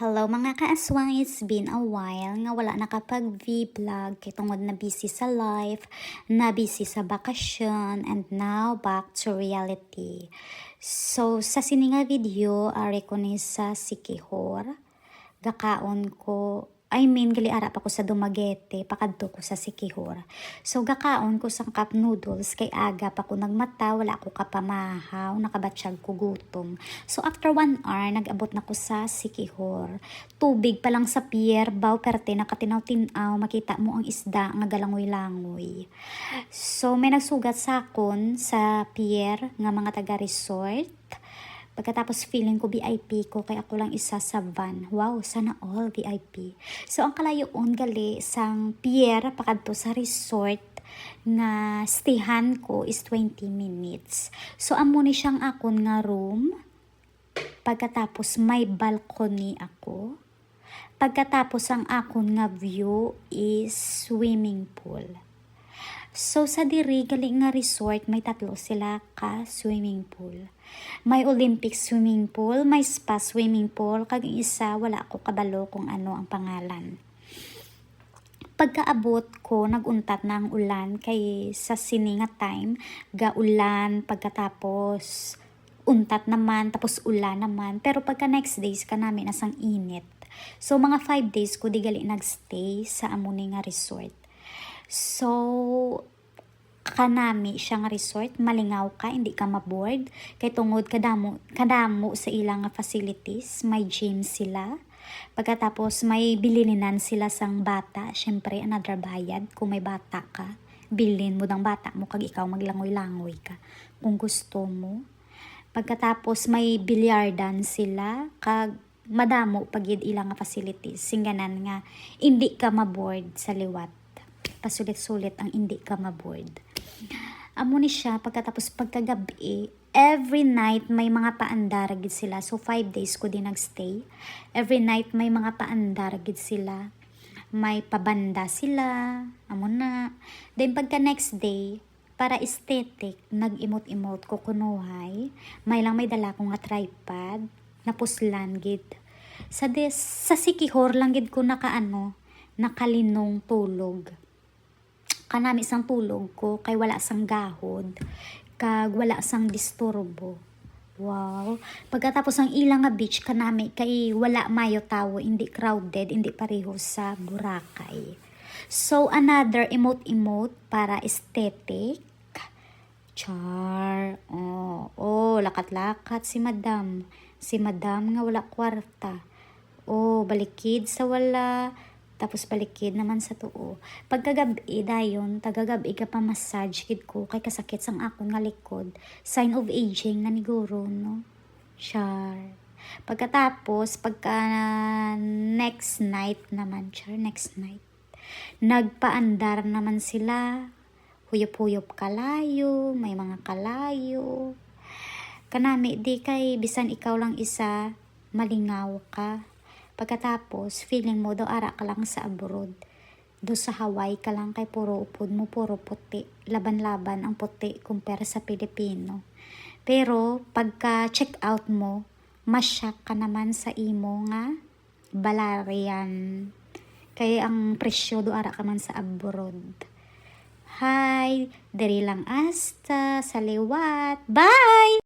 Hello mga kaaswang, it's been a while nga wala nakapag-vlog kay tungod na busy sa life, na busy sa bakasyon, and now back to reality. So sa sininga video, ari ko ni sa Siquijor, gakaon ko, gali arap ako sa Dumaguete, pakadto ko sa Siquijor. So gakaon ko sa cup noodles, kay aga pa ko nagmata, wala ako kapamahaw, nakabatsyag ko gutom. So after 1 hour, nag-abot na ko sa Siquijor. Tubig pa lang sa pier, baw perte nakatinaw-tinaw, makita mo ang isda nga galangoy-langoy. So may nagsugat sa akon sa pier nga mga taga-resort. Pagkatapos feeling ko VIP ko, kaya ako lang isa sa van. Wow, sana all VIP. So ang kalayoon gali sang pier pakadto sa resort nga stayhan ko is 20 minutes. So amo ni siyang akon nga room. Pagkatapos may balcony ako. Pagkatapos ang akon nga view is swimming pool. So sa diri gali nga resort may 3 sila ka swimming pool. May Olympic swimming pool, may spa swimming pool, kag isa wala ko kabalo kung ano ang pangalan. Pagkaabot ko naguntat na ang ulan kay sa sininga time gaulan, pagkatapos untat naman, tapos ulan naman. Pero pagka next days ka namin asang init. So mga 5 days ko di gali nagstay sa amuni nga resort. So kanami siya nga resort, malingaw ka, hindi ka maboard kay tungod kadamo sa ilang facilities, may gym sila. Pagkatapos may bilininan sila sang bata, syempre another bayad kung may bata ka. Bilin mo dang bata mo kag ikaw maglangoy-langoy ka kung gusto mo. Pagkatapos may bilyardan sila kag madamo pagid ilang facilities, singganan nga hindi ka maboard sa liwat. Pasulit-sulit ang hindi ka maboard. Amo ni siya, pagkatapos pagkagabi, every night may mga paandar gid sila. So 5 days ko din nagstay. Every night may mga paandar gid sila. May pabanda sila. Amo na. Then pagka next day, para aesthetic, nag-imot-imot ko kunuhay. May dala ko nga tripod, napuslan gid. Sa Siquijor lang gid ko nakalinong tulog. Kanami sang tulog ko kay wala sang gahod kag wala sang disturbo. Wow. Pagkatapos ang ilang nga beach kanami kay wala mayo tawo, hindi crowded, hindi pareho sa Boracay. So another emote para aesthetic. Char. Lakat-lakat si madam. Si madam nga wala kwarta. Balikid sa wala. Tapos balikid naman sa tuo. Pagkagabi dayon, tagagabi ka pa massage kid ko kay kasakit sang akon nga likod. Sign of aging na niguro, no? Char. Pagkatapos, pagka next night, nagpaandar naman sila. Huyop-huyop kalayo, may mga kalayo. Kanami, di kay bisan ikaw lang isa, malingaw ka. Pagkatapos, feeling mo daw ara ka lang sa abroad. Do sa Hawaii ka lang kay puro upod mo, puro puti. Laban-laban ang puti kumpara sa Pilipino. Pero pagka-check out mo, masyak ka naman sa imo nga balarian. Kaya ang presyo do ara ka man sa abroad. Hi, diri lang asta sa liwat. Bye!